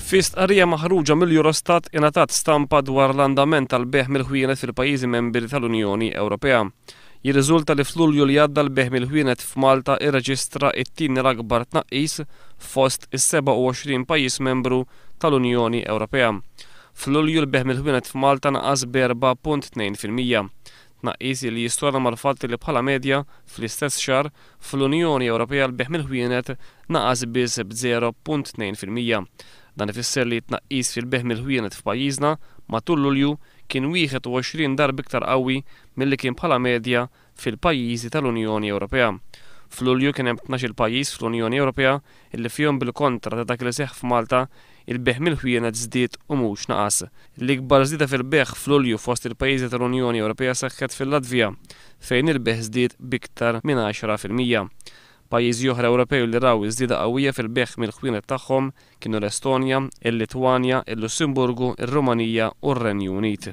Fi stqarrija maħruġa mill-Eurostat ingħatat stampa dwar l-andament tal-beħ mill-ħwienet fil-pajjiżi membri tal-Unjoni Ewropea. Jirriżulta li f'Lulju li għadda l-beħ mill-ħwienet f'Malta irreġistra t-tieni l-akbar tnaqqis fost is-27 pajjiż membru tal-Unjoni Ewropea. F'Lulju l-beħ mill-ħwienet f'Malta naqas b'4.2%. Tnaqqis li jistorna mal-fatt li bħala medja fl-istess xahar fl-Unjoni Ewropea l-beħ mill-ħwienet naqas biss b'0.2%. Dan ifisser li tnaqqis fil-beħ mill-ħwienet f'pajjiżna matul Lulju kien 21 darba iktar qawwi milli kien bħala medja fil-pajjiżi tal-Unjoni Ewropea. F'Lulju kien hemm 12 pajjiż fl-Unjoni Ewropea illi fihom bil-kontra ta' dak li seħħ f'Malta il-beħ mill-ħwienet żdied u mhux naqas. L-ikbar żieda fil-beħ f'Lulju fost il-pajjiżi tal-Unjoni Ewropea seħħet fil-Latvja fejn il-beħ żdied biktar minn 10%. Pajjiżi oħra Ewropej li raw iż-żieda qawwija fil-beħ mill-ħwienet tagħhom kienu l-Estonja, il-Litwanja, il-Lussemburgu, ir-Rumanija u r-Renju Unit.